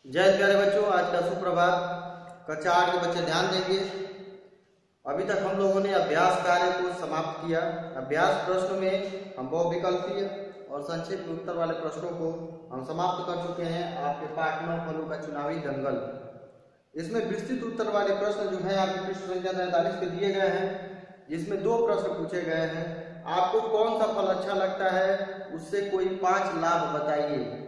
जय प्यारे बच्चों, आज का सुप्रभात। कक्षा 8 के बच्चे ध्यान देंगे। अभी तक हम लोगों ने अभ्यास कार्य को समाप्त किया। अभ्यास प्रश्न में हम बहुविकल्पीय और संक्षिप्त उत्तर वाले प्रश्नों को हम समाप्त कर चुके हैं। आपके पाठ 9 फलों का चुनावी दंगल, इसमें विस्तृत उत्तर वाले प्रश्न जो है आपके पृष्ठ संख्या 43 पे दिए गए हैं, जिसमें 2 प्रश्न पूछे गए हैं। आपको कौन सा फल अच्छा लगता है, उससे कोई 5 लाभ बताइए।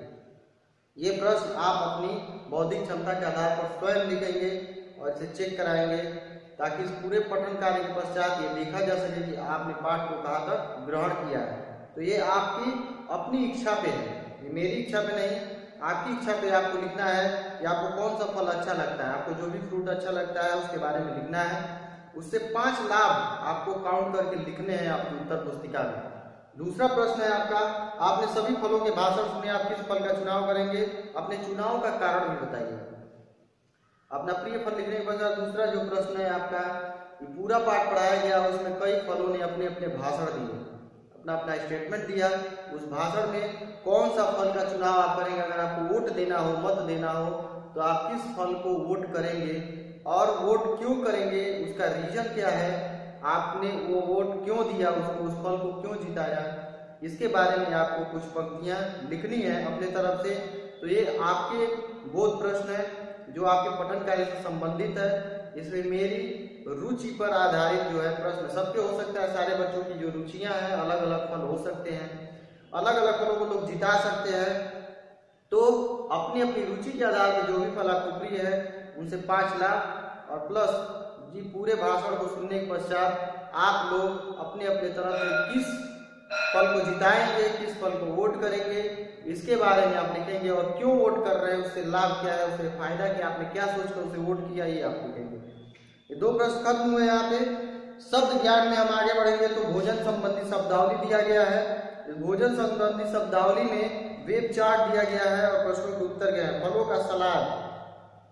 ये प्रश्न आप अपनी बौद्धिक क्षमता के आधार पर स्वयं लिखेंगे और इसे चेक कराएंगे, ताकि इस पूरे पठन कार्य के पश्चात ये देखा जा सके कि आपने पाठ को कहाँ तक ग्रहण किया है। तो ये आपकी अपनी इच्छा पे है, ये मेरी इच्छा पे नहीं, आपकी इच्छा पे आपको लिखना है कि आपको कौन सा फल अच्छा लगता है। आपको जो भी फ्रूट अच्छा लगता है उसके बारे में लिखना है। उससे 5 लाभ आपको काउंट करके लिखने हैं आपकी उत्तर पुस्तिका में। दूसरा प्रश्न है आपका, आपने सभी फलों के भाषण सुने, आप किस फल का चुनाव करेंगे, अपने चुनाव का कारण भी बताइए। अपना प्रिय फल लिखने के बाद दूसरा जो प्रश्न है आपका, पूरा पाठ पढ़ाया गया, उसमें कई फलों ने अपने अपने भाषण दिए, अपना अपना स्टेटमेंट दिया। उस भाषण में कौन सा फल का चुनाव आप करेंगे। अगर आपको वोट देना हो, मत देना हो, तो आप किस फल को वोट करेंगे और वोट क्यों करेंगे, उसका रीजन क्या है, आपने वो वोट क्यों दिया, उसको उस फल को क्यों जिताया, इसके बारे में आपको कुछ पंक्तियां लिखनी है अपने तरफ से। तो ये आपके बोध प्रश्न है जो आपके पठन कार्य से संबंधित है। इसमें मेरी रुचि पर आधारित जो है प्रश्न सबके हो सकता है। सारे बच्चों की जो रुचियां हैं, अलग अलग फल हो सकते हैं, अलग अलग फलों को लोग जिता सकते हैं। तो अपनी अपनी रुचि के आधार पर जो भी फल आपको प्रिय है उनसे 5 लाख और प्लस जी पूरे भाषण को सुनने के पश्चात आप लोग अपने अपने तरफ से किस फल को जिताएंगे, किस फल को वोट करेंगे, इसके बारे में आप लिखेंगे। और क्यों वोट कर रहे हैं, उससे लाभ क्या है, उससे फायदा क्या, आपने क्या सोचकर उसे वोट किया, ये आप लिखेंगे। ये 2 प्रश्न खत्म हुए। यहाँ पे शब्द ज्ञान में हम आगे बढ़ेंगे। तो भोजन संबंधी शब्दावली दिया गया है। इस भोजन संबंधी शब्दावली में वेब चार्ट दिया गया है और प्रश्नों के उत्तर गए हैं। फलों का सलाद,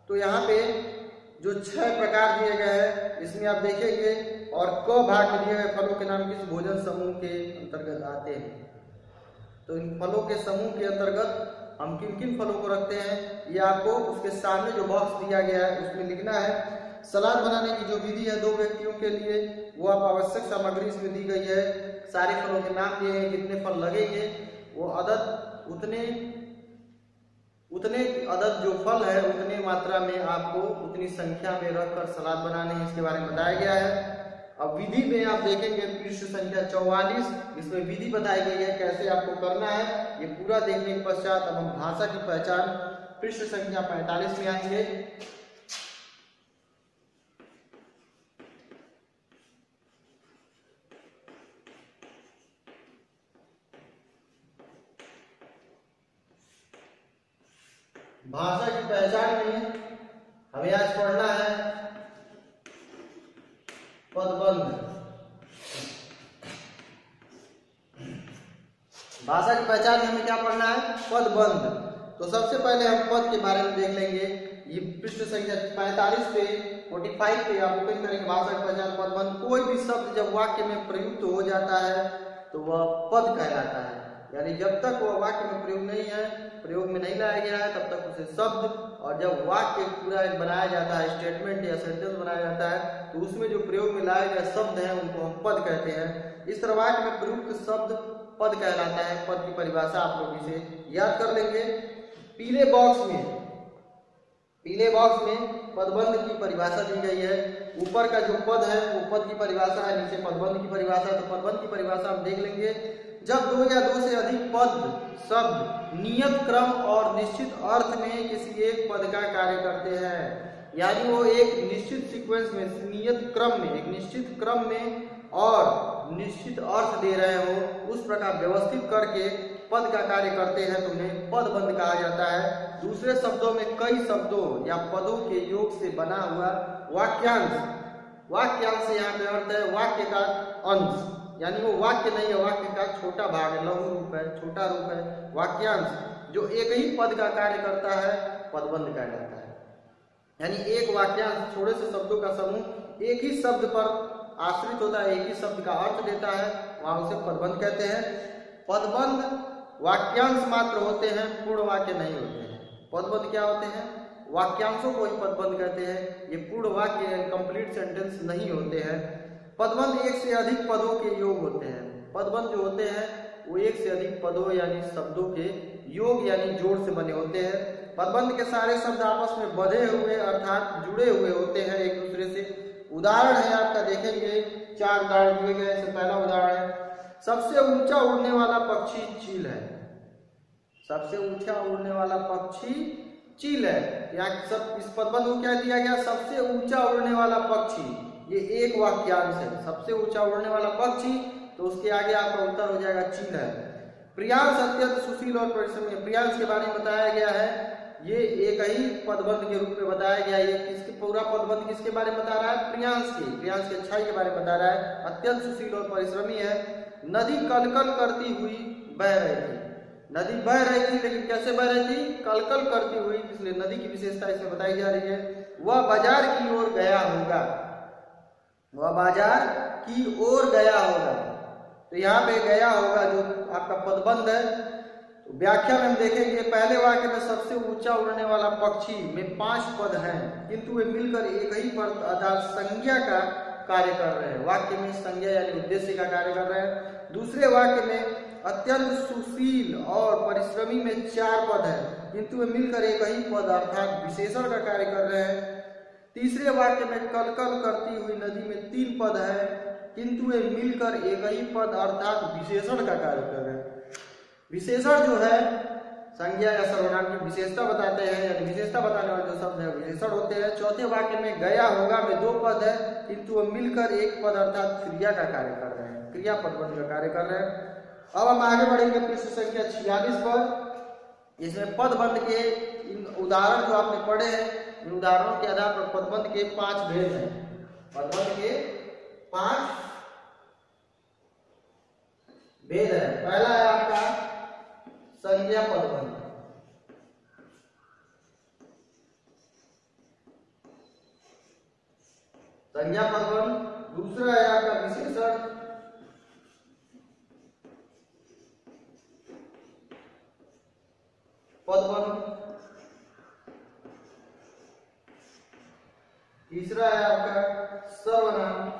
तो यहाँ पे जो 6 प्रकार दिए गए हैं, इसमें आप देखेंगे और क भाग में दिए गए फलों के नाम किस भोजन समूह के अंतर्गत आते हैं। तो इन फलों के समूह के अंतर्गत हम किन किन फलों को रखते हैं, ये आपको उसके सामने जो बॉक्स दिया गया है उसमें लिखना है। सलाद बनाने की जो विधि है 2 व्यक्तियों के लिए, वो आप आवश्यक सामग्री इसमें दी गई है। सारे फलों के नाम दिए हैं, कितने फल लगेंगे, वो अदद उतने अदद जो फल है उतने मात्रा में आपको उतनी संख्या में रखकर सलाद बनाने हैं, इसके बारे में बताया गया है। अब विधि में आप देखेंगे पृष्ठ संख्या 44, इसमें विधि बताई गई है कैसे आपको करना है। ये पूरा देखने के पश्चात अब हम भाषा की पहचान पृष्ठ संख्या 45 में आएंगे। भाषा की पहचान में हमें आज पढ़ना है पदबंध। भाषा की पहचान में हमें क्या पढ़ना है, पदबंध। तो सबसे पहले हम पद के बारे में देख लेंगे। ये पृष्ठ संख्या 45 पे 45 पे आप ओपन करेंगे। भाषा की पहचान पदबंध, कोई भी शब्द जब वाक्य में प्रयुक्त हो जाता है तो वह पद कहलाता है। यानी जब तक वह वाक्य में प्रयोग नहीं है, प्रयोग में नहीं लाया गया है, तब तक उसे शब्द, और जब वाक्य पूरा एक बनाया जाता है, स्टेटमेंट या सेंटेंस बनाया जाता है, तो उसमें जो प्रयोग में लाए गए शब्द हैं उनको हम पद कहते हैं। इस तरह वाक्य में प्रयुक्त शब्द पद कहलाता है। पद की परिभाषा आप लोग इसे याद कर लेंगे। पीले बॉक्स में पदबंध की परिभाषा दी गई है। ऊपर का जो पद है वो पद की परिभाषा है, नीचे पदबंध की परिभाषा है। तो पदबंध की परिभाषा हम देख लेंगे। जब 2 या 2 से अधिक पद शब्द नियत क्रम और निश्चित अर्थ में किसी एक पद का कार्य करते हैं, यानी वो एक निश्चित सीक्वेंस में, नियत क्रम में, एक निश्चित क्रम में और निश्चित अर्थ दे रहे हो, उस प्रकार व्यवस्थित करके पद का कार्य करते हैं, तो उन्हें पदबंध कहा जाता है। दूसरे शब्दों में कई शब्दों या पदों के योग से बना हुआ वाक्यांश, वाक्यांश यहाँ पे अर्थ है वाक्य का अंश, यानी वो वाक्य नहीं है, वाक्य का छोटा भाग है, लघु रूप है, छोटा रूप है। वाक्यांश जो एक ही पद का कार्य करता है पदबंध कहलाता है। यानी एक वाक्यांश, छोटे से शब्दों का समूह एक ही शब्द पर आश्रित होता है, एक ही शब्द का अर्थ देता है, वहां उसे पदबंध कहते हैं। पदबंध वाक्यांश मात्र होते हैं, पूर्ण वाक्य नहीं होते हैं। पदबंध क्या होते हैं, वाक्यांशों को ही पदबंध कहते हैं। ये पूर्ण वाक्य कंप्लीट सेंटेंस नहीं होते हैं। पदबंध एक से अधिक पदों के योग होते हैं। पदबंध जो होते हैं वो एक से अधिक पदों यानी शब्दों के योग यानी जोड़ से बने होते हैं। पदबंध के सारे शब्द आपस में बंधे हुए अर्थात जुड़े हुए होते हैं एक दूसरे से। उदाहरण है आपका, देखेंगे 4 उदाहरण दिए गए हैं। पहला उदाहरण है, सबसे ऊंचा उड़ने वाला पक्षी चील है। सबसे ऊंचा उड़ने वाला पक्षी चील है। यहाँ सब इस पदबंध को क्या दिया गया, सबसे ऊंचा उड़ने वाला पक्षी। ये एक वाक्यांश है, सबसे ऊंचा उड़ने वाला पक्षी, तो उसके आगे आपका उत्तर हो जाएगा चील है। प्रियांश अत्यंत सुशील और परिश्रमी है। प्रियांश के बारे में बताया गया है, ये एक ही पदबंध के रूप में बताया गया। ये किसके पूरा पदबंध किसके बारे में बता रहा है, प्रियांश की अच्छाई के बारे में बता रहा है। अत्यंत सुशील और परिश्रमी है। नदी कलकल करती हुई बह रही थी। नदी बह रही थी, लेकिन कैसे बह रही थी, कलकल करती हुई, इसलिए नदी की विशेषता इसमें बताई जा रही है। वह बाजार की ओर गया होगा। वह बाजार की ओर गया होगा, तो यहाँ पे गया होगा जो आपका पदबंध है। तो व्याख्या में हम देखेंगे, पहले वाक्य में सबसे ऊंचा उड़ने वाला पक्षी में 5 पद हैं, किंतु वे मिलकर एक ही पद अर्थात संज्ञा का कार्य कर रहे हैं। वाक्य में संज्ञा यानी उद्देश्य का कार्य कर रहे हैं। दूसरे वाक्य में अत्यंत सुशील और परिश्रमी में 4 पद हैं, किंतु वे मिलकर एक ही पद अर्थात विशेषण का कार्य कर रहे हैं। तीसरे वाक्य में कलकल करती हुई नदी में 3 पद है, किंतु वे मिलकर एक ही पद अर्थात विशेषण का कार्य कर रहे हैं। विशेषण जो है संज्ञा या सर्वनाम की विशेषता बताते हैं, या विशेषता बताने वाले जो शब्द है विशेषण होते हैं। चौथे वाक्य में गया होगा में 2 पद है, किंतु वे मिलकर एक पद अर्थात क्रिया का कार्य कर रहे हैं, क्रिया पदबंध का कार्य कर रहे हैं। अब हम आगे बढ़ेंगे पृष्ठ संख्या 46 पर। इसमें पदबंध के इन उदाहरण जो आपने पढ़े हैं, इन उदाहरणों के आधार पर पदबंध के 5 भेद हैं। पदबंध के 5 भेद है। पहला है आपका संज्ञा पदबंध। संज्ञा पदबंध। दूसरा है आपका विशेषण पदबंध। तीसरा है आपका सर्वनाम।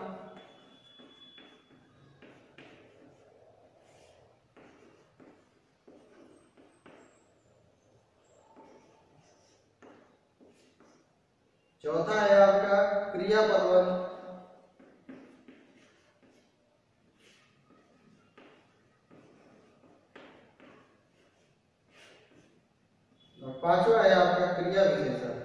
चौथा है आपका क्रिया पदबंध। और पांचवा है आपका क्रिया विशेषण।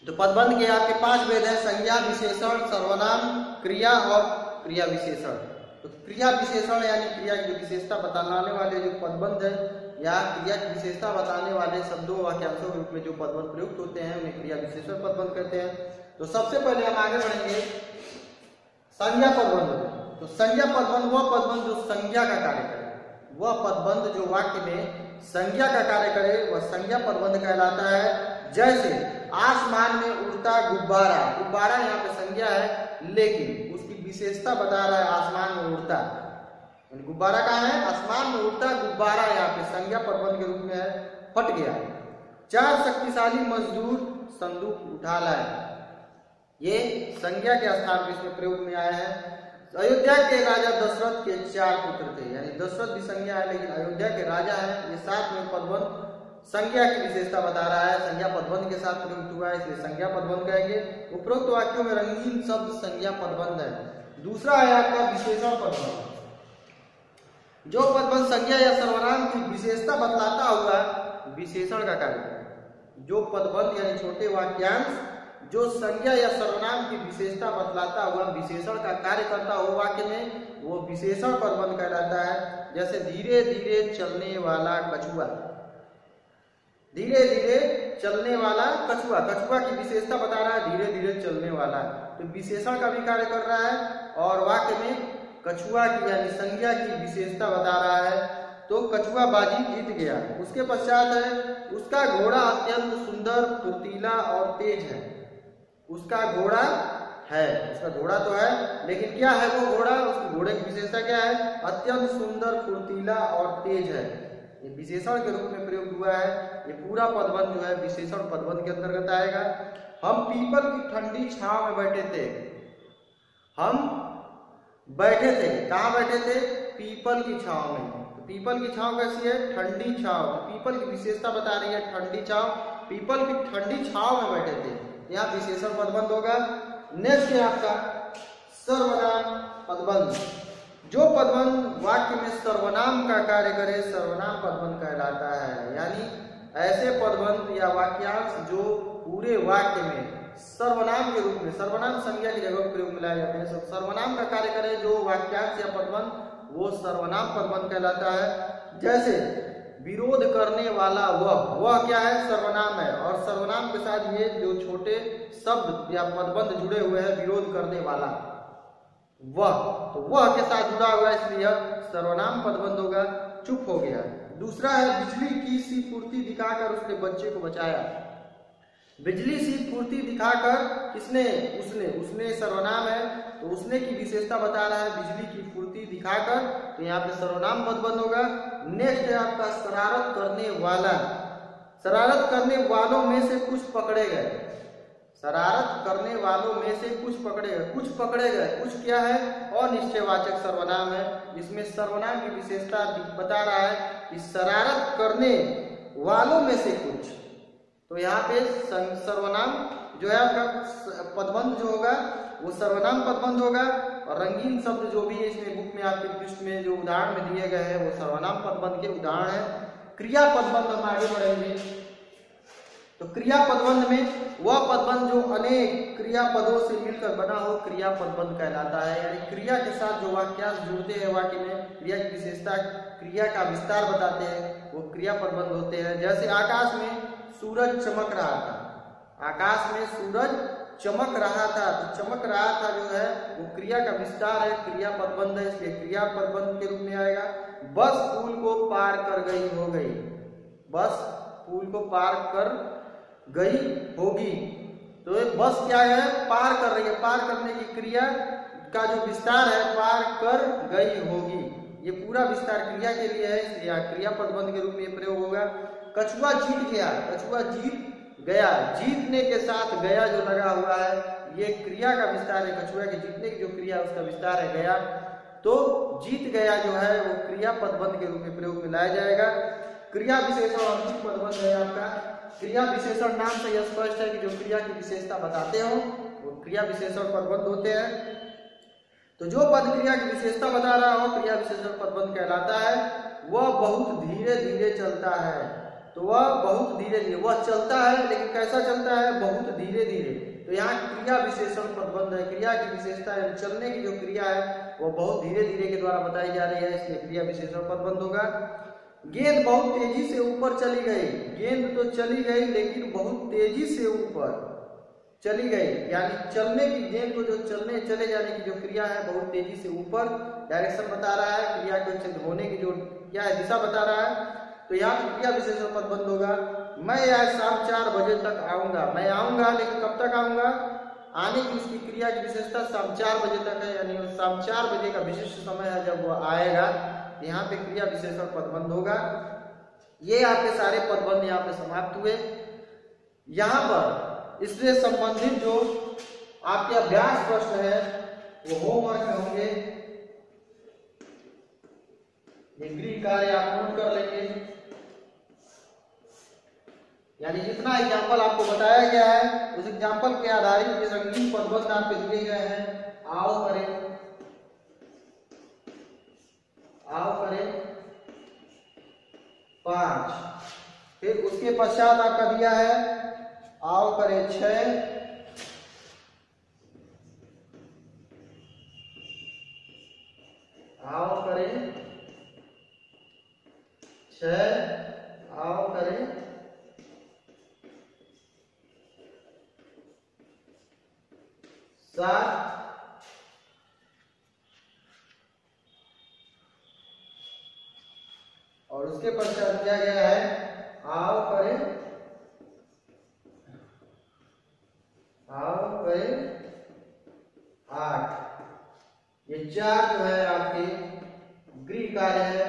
तो पदबंध के आपके 5 भेद हैं, संज्ञा, विशेषण, सर्वनाम, क्रिया और क्रिया विशेषण। तो क्रिया विशेषण यानी क्रिया की विशेषता बताने वाले जो पदबंध है या क्रिया की विशेषता बताने वाले शब्दों वाक्यांशों के रूप में जो पदबंध प्रयुक्त होते हैं उन्हें क्रिया विशेषण पदबंध कहते हैं। तो सबसे पहले हम आगे बढ़ेंगे संज्ञा पदबंध। तो संज्ञा पदबंध वह पदबंध जो संज्ञा का कार्य करे, वह पदबंध जो वाक्य में संज्ञा का कार्य करे वह संज्ञा पदबंध कहलाता है। जैसे आसमान में उड़ता गुब्बारा। गुब्बारा यहाँ पे संज्ञा है, लेकिन उसकी विशेषता बता रहा है आसमान में उड़ता। गुब्बारा कहाँ है, आसमान में उड़ता गुब्बारा यहाँ पे संज्ञा पदबंध के रूप में है, फट गया। 4 शक्तिशाली मजदूर संदूक उठा लाए। ये संज्ञा के स्थान पर इसमें प्रयोग में आया है। अयोध्या के राजा दशरथ के 4 पुत्र थे, यानी दशरथ भी संज्ञा है लेकिन अयोध्या के राजा है। ये साथ में पदबंध संज्ञा की विशेषता बता रहा है, संज्ञा पदबंध के साथ प्रयुक्त हुआ है, इसलिए संज्ञा पदबंध कहेंगे। उपरोक्त वाक्यों में रंगीन शब्द संज्ञा पदबंध है। दूसरा है आपका विशेषण पदबंध। जो पदबंध संज्ञा या सर्वनाम की विशेषता बतलाता हुआ विशेषण का कार्य है। जो पदबंध यानी छोटे वाक्यांश जो संज्ञा या सर्वनाम की विशेषता बतलाता हुआ विशेषण का कार्य करता हो वाक्य में, वो विशेषण पदबंध कहलाता है। जैसे धीरे धीरे चलने वाला कछुआ। धीरे धीरे चलने वाला कछुआ, कछुआ की विशेषता बता रहा है धीरे धीरे चलने वाला, तो विशेषण का भी कार्य कर रहा है और वाक्य में कछुआ की यानी संज्ञा की विशेषता बता रहा है। तो कछुआ बाजी जीत गया। उसके पश्चात है उसका घोड़ा अत्यंत सुंदर, फुर्तीला और तेज है। उसका घोड़ा है, उसका घोड़ा तो है, लेकिन क्या है वो घोड़ा, उसके घोड़े की विशेषता क्या है, अत्यंत सुंदर, फुर्तीला और तेज है। ये विशेषण के रूप में प्रयोग हुआ है। ये पूरा पदबंध जो है विशेषण पदबंध के अंतर्गत आएगा। हम पीपल की ठंडी छांव में बैठे थे। हम बैठे थे, कहाँ बैठे थे, पीपल की छांव में। तो पीपल की छांव कैसी है, ठंडी छांव। पीपल की विशेषता बता रही है ठंडी छांव, पीपल की ठंडी छांव में बैठे थे, यहाँ विशेषण पदबंध होगा। नेक्स्ट है आपका सर्वनाम पदबंध। जो पदबंध वाक्य में सर्वनाम का कार्य करे सर्वनाम पदबंध कहलाता है। यानी ऐसे पदबंध या वाक्यांश जो पूरे वाक्य में सर्वनाम के रूप में, सर्वनाम संज्ञा की जगह प्रयोग में लाए जाते हैं, सर्वनाम का कार्य करे जो वाक्यांश या पदबंध, वो सर्वनाम पदबंध कहलाता है। जैसे विरोध करने वाला वह क्या है, सर्वनाम है, और सर्वनाम के साथ ये जो छोटे शब्द या पदबंध जुड़े हुए हैं, विरोध करने वाला वह, तो वह के साथ जुड़ा हुआ है, इसलिए सर्वनाम पदबंध होगा। चुप हो गया। दूसरा है बिजली की सी फुर्ती दिखाकर उसने बच्चे को बचाया। बिजली सी फुर्ती दिखाकर किसने, उसने सर्वनाम है, तो उसने की विशेषता बता रहा है बिजली की फुर्ती दिखाकर, तो यहाँ पे सर्वनाम पदबंध होगा। नेक्स्ट है आपका शरारत करने वाला। शरारत करने वालों में से कुछ पकड़े गए। शरारत करने वालों में से कुछ पकड़े गए, कुछ पकड़े गए, कुछ क्या है, अनिश्चयवाचक सर्वनाम है। इसमें सर्वनाम की विशेषता बता रहा है कि शरारत करने वालों में से कुछ, तो यहाँ पे सर्वनाम जो है आपका पदबंध जो होगा वो सर्वनाम पदबंध होगा। और रंगीन शब्द जो भी है इसमें बुक में आपके पृष्ठ में जो उदाहरण में दिए गए हैं वो सर्वनाम पदबंध के उदाहरण है। क्रिया पदबंध हम आगे बढ़ेंगे। तो क्रिया पदबंध में वह पदबंध जो अनेक क्रियापदों से मिलकर बना हो क्रिया पदबंध कहलाता है। यानी क्रिया के साथ जो वाक्यांश जुड़ते हैं वाक्य में, क्रिया की विशेषता, क्रिया का विस्तार बताते हैं, वो क्रिया पदबंध होते हैं। जैसे आकाश में सूरज चमक रहा था, आकाश में सूरज चमक रहा था, तो चमक रहा था जो है वो क्रिया का विस्तार है, क्रिया पदबंध है, इसलिए क्रिया पदबंध के रूप में आएगा। बस पुल को पार कर गई हो गई, बस पुल को पार कर गई होगी, तो बस क्या है, पार कर रही है, पार करने की क्रिया का जो विस्तार है पार कर गई होगी, ये पूरा विस्तार क्रिया के लिए है, इसलिए क्रिया पदबंध के रूप में प्रयोग होगा। कछुआ जीत गया, कछुआ जीत गया, जीतने के साथ गया जो लगा हुआ है ये क्रिया का विस्तार है। कछुआ के जीतने की जो क्रिया उसका विस्तार है गया, तो जीत गया जो है वो क्रिया पदबंध के रूप में प्रयोग में लाया जाएगा। क्रिया विशेषण अंतिम पदबंध है आपका। क्रिया विशेषण नाम से यह स्पष्ट है कि जो क्रिया की विशेषता बताते हो वो क्रिया विशेषण पदबंध होते हैं। तो जो पद क्रिया की विशेषता बता रहा हो क्रिया विशेषण पदबंध कहलाता है। वह बहुत धीरे धीरे चलता है, तो वह बहुत धीरे धीरे, वह चलता है लेकिन कैसा चलता है, बहुत धीरे धीरे, तो यहाँ क्रिया विशेषण पदबंध है। क्रिया की विशेषता है, चलने की जो क्रिया है वो बहुत धीरे धीरे के द्वारा बताई जा रही है, इसलिए क्रिया विशेषण पदबंध होगा। गेंद बहुत तेजी से ऊपर चली गई, गेंद तो चली गई लेकिन बहुत तेजी से ऊपर चली गई, यानी चलने की, गेंद को जो चलने चले जाने की जो क्रिया है बहुत तेजी से ऊपर, डायरेक्शन बता रहा है, क्रिया के होने की जो क्या है दिशा बता रहा है, तो यहाँ पर क्रिया विशेषण पदबंध होगा। मैं आज शाम 4 बजे तक आऊंगा, मैं आऊंगा लेकिन कब तक आऊंगा, आने की उसकी क्रिया की विशेषता शाम 4 बजे तक है, यानी शाम 4 बजे का विशिष्ट समय है जब वो आएगा, यहाँ पे क्रिया विशेषण पदबंध होगा। ये आपके सारे पदबंध यहाँ पे समाप्त हुए। यहाँ पर इससे संबंधित जो आपके अभ्यास प्रश्न है वो होमवर्क में होंगे, ये गृह कार्य आप नोट कर लेंगे, यानी जितना एग्जाम्पल आपको बताया गया है उस एग्जाम्पल के आधारित ये रंगीन पदबंध आपके दिए गए हैं। आओ करें 5, फिर उसके पश्चात आपका दिया है आओ करें 6, आओ करें 6, आओ करें 7, उसके पश्चात किया गया है आओ करें 8। ये 4 जो है आपके गृह कार्य है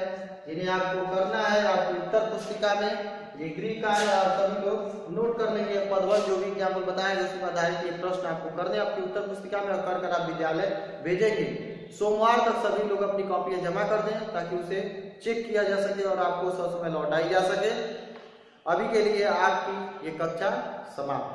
जिन्हें आपको करना है आपकी उत्तर पुस्तिका में। ये गृह कार्य आप सभी लोग नोट कर लेंगे। पदवन जो भी एग्जाम्पल बताएंगे उसी पर आधारित ये प्रश्न आपको करने आपकी उत्तर पुस्तिका में कर कर आप विद्यालय भेजेंगे। सोमवार तक सभी लोग अपनी कॉपियां जमा कर दें ताकि उसे चेक किया जा सके और आपको ससमय लौटाई जा सके। अभी के लिए आपकी ये कक्षा समाप्त।